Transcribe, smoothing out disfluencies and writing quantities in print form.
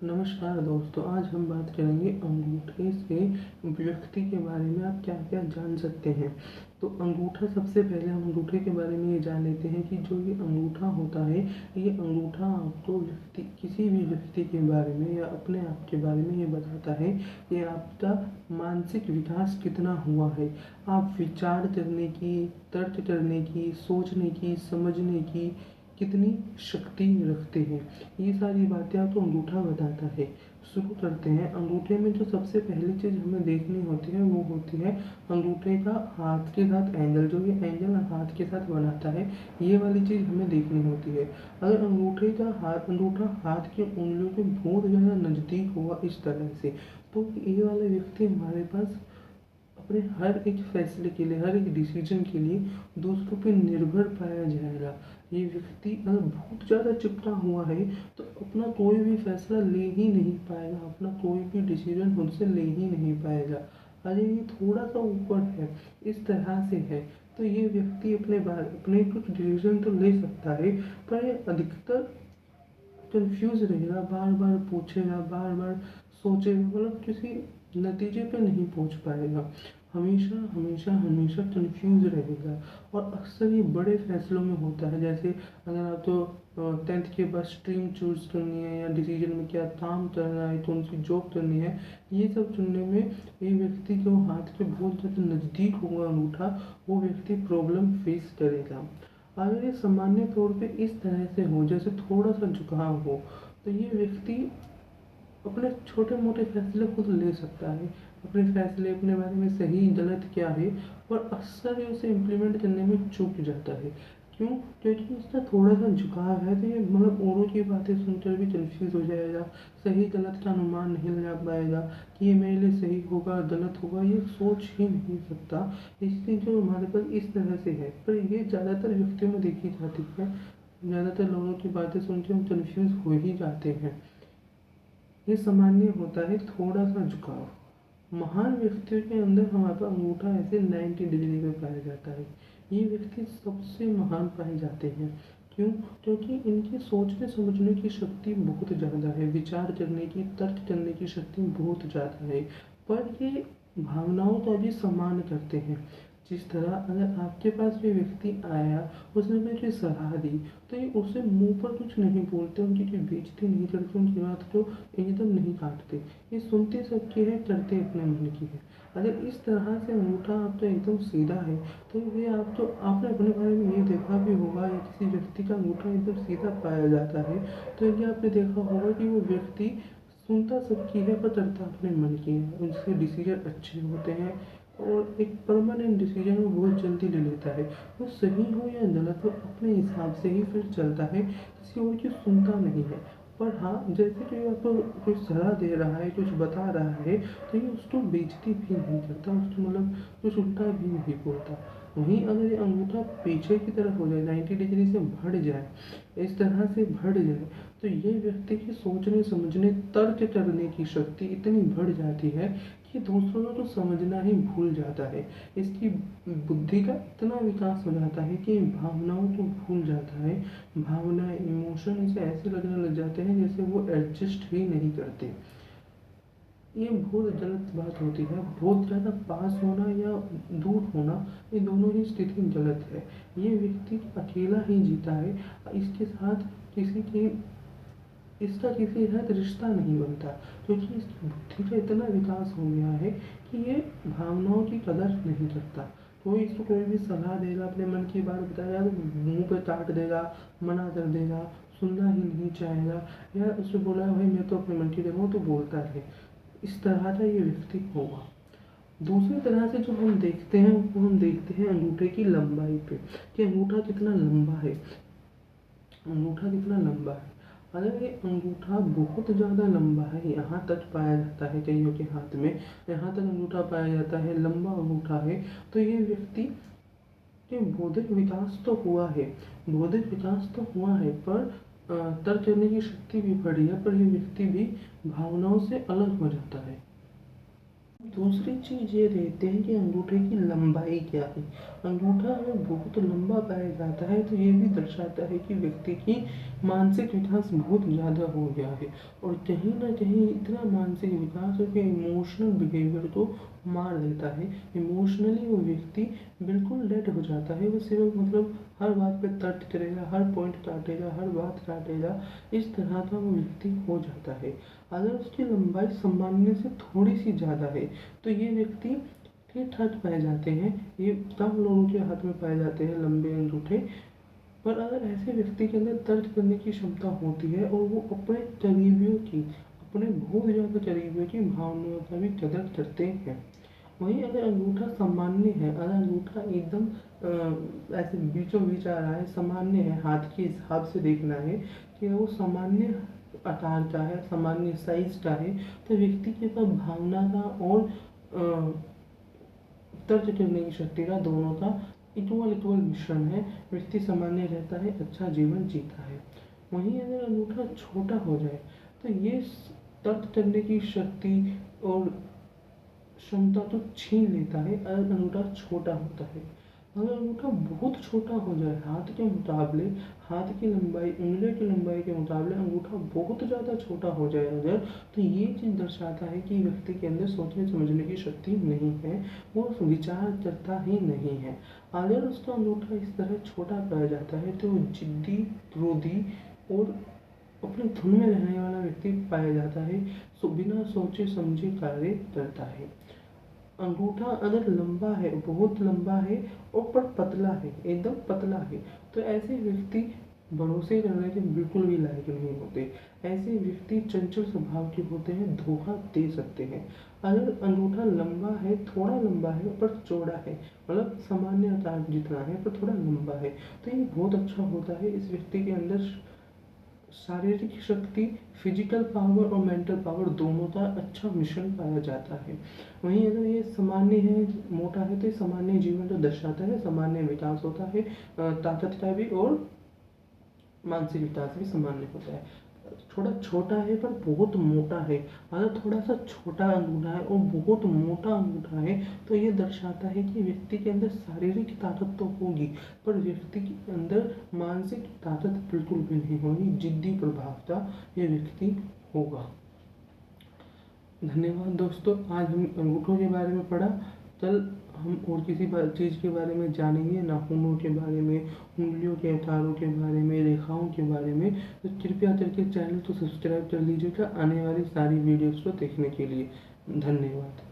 नमस्कार दोस्तों, आज हम बात करेंगे अंगूठे से व्यक्ति के बारे में आप क्या क्या जान सकते हैं। तो अंगूठा, सबसे पहले हम अंगूठे के बारे में ये जान लेते हैं कि जो ये अंगूठा होता है, ये अंगूठा आपको किसी भी व्यक्ति के बारे में या अपने आप के बारे में ये बताता है कि आपका मानसिक विकास कितना हुआ है। आप विचार करने की, तर्क करने की, सोचने की, समझने की कितनी शक्ति रखते हैं, ये सारी बातें आपको अंगूठा बताता है। शुरू करते हैं। अंगूठे में जो सबसे पहली चीज़ हमें देखनी होती है वो होती है अंगूठे का हाथ के साथ एंगल। जो ये एंगल हाथ के साथ बनाता है, ये वाली चीज़ हमें देखनी होती है। अगर अंगूठा हाथ की उंगलियों के बहुत ज़्यादा नज़दीक हुआ इस तरह से, तो ये वाला व्यक्ति हमारे पास अपने हर एक फैसले के लिए, हर एक डिसीजन के लिए दूसरों पे निर्भर पाया जाएगा। ये व्यक्ति अगर बहुत ज़्यादा चिपटा हुआ है तो अपना कोई भी फैसला ले ही नहीं पाएगा, अपना कोई भी डिसीजन खुद से ले ही नहीं पाएगा। अरे ये थोड़ा सा ऊपर है, इस तरह से है, तो ये व्यक्ति अपने कुछ डिसीजन तो ले सकता है, पर ये अधिकतर कंफ्यूज रहेगा, बार बार पूछेगा, बार बार सोचेगा, मतलब किसी नतीजे पे नहीं पहुंच पाएगा। हमेशा हमेशा हमेशा कंफ्यूज रहेगा। और अक्सर ये बड़े फैसलों में होता है, जैसे अगर आप तो 10th के बाद स्ट्रीम चूज करनी है या डिसीजन में क्या काम करना है, कौन सी जॉब करनी है, ये सब चुनने में ये व्यक्ति जो हाथ के बहुत ज़्यादा नज़दीक होगा अंगूठा, वो व्यक्ति प्रॉब्लम फेस करेगा। अगर ये सामान्य तौर पे इस तरह से हो, जैसे थोड़ा सा झुकाव हो, तो ये व्यक्ति अपने छोटे मोटे फैसले खुद ले सकता है। अपने फैसले, अपने बारे में सही गलत क्या है, और अक्सर ये उसे इम्प्लीमेंट करने में चूक जाता है। क्यों? क्योंकि इसका थोड़ा सा झुकाव है, तो ये मतलब औरों की बातें सुनकर भी कंफ्यूज हो जाएगा, सही गलत का अनुमान नहीं लगा पाएगा कि ये मेरे लिए सही होगा गलत होगा, ये सोच ही नहीं सकता। इसलिए जो हमारे पास इस तरह से है, पर ये ज़्यादातर व्यक्तियों में देखी जाती है। ज़्यादातर लोगों की बातें सुन के हम कंफ्यूज हो ही जाते हैं। ये सामान्य होता है थोड़ा सा झुकाव। महान व्यक्तियों के अंदर हमारा अंगूठा ऐसे 90 डिग्री में पाया जाता है। ये व्यक्ति सबसे महान पाए जाते हैं। क्यों? क्योंकि इनकी सोचने समझने की शक्ति बहुत ज़्यादा है, विचार करने की, तर्क करने की शक्ति बहुत ज़्यादा है। पर ये भावनाओं का भी सम्मान करते हैं। जिस तरह अगर आपके पास भी व्यक्ति आया, उसने कोई कोई सलाह दी, तो ये उसे मुंह पर कुछ नहीं बोलते, उनकी कोई बेइज्जती नहीं करते, उनकी बात को एकदम नहीं काटते। ये सुनते सबकी है, करते अपने मन की है। अगर इस तरह से अंगूठा आपका एकदम सीधा है, तो ये आपने अपने बारे में ये देखा भी होगा, या किसी व्यक्ति का अंगूठा एकदम सीधा पाया जाता है, तो ये आपने देखा होगा कि वो व्यक्ति सुनता सबकी है पर करता अपने मन की है। उसके डिसीजन अच्छे होते हैं, और एक परमानेंट डिसीजन वो बहुत जल्दी ले लेता है। वो सही हो या गलत हो, अपने हिसाब से ही फिर चलता है, किसी और की सुनता नहीं है। पर हाँ, जैसे कि आपको कुछ सलाह दे रहा है, कुछ बता रहा है, तो ये उसको बेइज्जती भी नहीं करता, उसको मतलब कुछ उल्टा भी नहीं बोलता। वहीं अगर ये अंगूठा पीछे की तरफ हो जाए, 90 डिग्री से बढ़ जाए, इस तरह से बढ़ जाए, तो ये व्यक्ति की सोचने समझने, तर्क करने की शक्ति इतनी बढ़ जाती है कि दूसरों को तो समझना ही भूल जाता है। इसकी बुद्धि का इतना विकास हो जाता है कि भावनाओं को भूल जाता है। भावनाएं, इमोशन इसे ऐसे लगने लग जाते हैं जैसे वो एडजस्ट ही नहीं करते। ये बहुत गलत बात होती है। बहुत ज़्यादा पास होना या दूर होना, ये दोनों ही स्थिति गलत है। ये व्यक्ति अकेला ही जीता है, इसके साथ किसी की इसका किसी के साथ रिश्ता नहीं बनता, क्योंकि इसकी बुद्धि का इतना विकास हो गया है कि ये भावनाओं की कदर नहीं करता। कोई इसको कोई भी सलाह देगा, अपने मन की बात बताएगा, तो मुंह पे काट देगा, मना कर देगा, सुनना ही नहीं चाहेगा, या उससे बोला भाई मैं तो अपने मन की जगह हूँ तो बोलता रहे, इस तरह का ये व्यक्ति होगा। दूसरी तरह से जो हम देखते हैं, वो हम देखते हैं अंगूठे की लंबाई पे, कि अंगूठा कितना लंबा है। अंगूठा कितना लंबा है। अगर ये अंगूठा बहुत ज़्यादा लंबा है, यहाँ तक पाया जाता है कईयों के हाथ में, यहाँ तक अंगूठा पाया जाता है, लंबा अंगूठा है, तो ये व्यक्ति के बौद्धिक विकास तो हुआ है, बौद्धिक विकास तो हुआ है, पर तर्क करने की शक्ति भी बढ़ी है, पर ये व्यक्ति भी भावनाओं से अलग हो जाता है। दूसरी चीज़ ये रहती है कि अंगूठे की लंबाई क्या है। अंगूठा अगर बहुत लंबा पाया जाता है तो ये भी दर्शाता है कि व्यक्ति की मानसिक विकास बहुत ज़्यादा हो गया है, और कहीं ना कहीं इतना मानसिक विकास है कि इमोशनल बिहेवियर को मार देता है। इमोशनली वो व्यक्ति बिल्कुल डेड हो जाता है। वो सिर्फ मतलब हर बात पे तर्क करेगा, हर पॉइंट काटेगा, हर बात काटेगा, इस तरह का वो व्यक्ति हो जाता है। अगर उसकी लंबाई सामान्य से थोड़ी सी ज़्यादा है तो ये व्यक्ति ठीक ठाक पाए जाते हैं। ये कम लोगों के हाथ में पाए जाते हैं लंबे अंगूठे। पर अगर ऐसे व्यक्ति के अंदर तर्क करने की क्षमता होती है और वो अपने करीबियों की, अपने बहुत ज़्यादा करीबियों की भावनाओं का भी कदर करते हैं। वहीं अगर अंगूठा सामान्य है, अगर अंगूठा एकदम ऐसे बीचों बीच आ रहा है, सामान्य है, हाथ के हिसाब से देखना है कि वो सामान्य आकार का है, सामान्य साइज का है, तो व्यक्ति के पास भावना का और तर्क करने की शक्ति का, दोनों का इक्वल मिश्रण है। व्यक्ति सामान्य रहता है, अच्छा जीवन जीता है। वहीं अगर अंगूठा छोटा हो जाए तो ये तर्क करने की शक्ति और क्षमता तो छीन लेता है अगर अंगूठा छोटा होता है। अगर अंगूठा बहुत छोटा हो जाए, हाथ के मुकाबले, हाथ की लंबाई, उंगलियों की लंबाई के मुकाबले अंगूठा बहुत ज़्यादा छोटा हो जाए अगर, तो ये चीज़ दर्शाता है कि व्यक्ति के अंदर सोचने समझने की शक्ति नहीं है, वो विचार करता ही नहीं है। अगर उसका अंगूठा इस तरह छोटा पाया जाता है तो वो जिद्दी, क्रोधी और अपने धुन में रहने वाला व्यक्ति पाया जाता है। बिना सोचे समझे कार्य करता है। अंगूठा अगर लंबा है, बहुत लंबा है और पर पतला है, एकदम पतला है, तो ऐसे व्यक्ति भरोसे करने के बिल्कुल भी लायक नहीं होते। ऐसे व्यक्ति चंचल स्वभाव के होते हैं, धोखा दे सकते हैं। अगर अंगूठा लंबा है, थोड़ा लंबा है पर चौड़ा है, मतलब सामान्य आकार जितना है पर थोड़ा लंबा है, तो ये बहुत अच्छा होता है। इस व्यक्ति के अंदर शारीरिक शक्ति, फिजिकल पावर और मेंटल पावर दोनों का अच्छा मिश्रण पाया जाता है। वहीं अगर ये सामान्य है, मोटा है, तो ये सामान्य जीवन को दर्शाता है, सामान्य विकास होता है, ताकत का भी और मानसिक विकास भी सामान्य होता है। थोड़ा छोटा है पर बहुत मोटा है, अगर थोड़ा सा छोटा अंगूठा है और बहुत मोटा अंगूठा है तो ये दर्शाता है कि व्यक्ति के अंदर शारीरिक ताकत तो होगी पर व्यक्ति के अंदर मानसिक ताकत बिल्कुल भी नहीं होगी, जिद्दी प्रभाव का ये व्यक्ति होगा। धन्यवाद दोस्तों, आज हम अंगूठों के बारे में पढ़ा। कल हम और किसी चीज़ के बारे में जानेंगे, नाखूनों के बारे में, उंगलियों के आकारों के बारे में, रेखाओं के बारे में। तो कृपया करके चैनल को सब्सक्राइब कर लीजिएगा आने वाली सारी वीडियोस को देखने के लिए। धन्यवाद।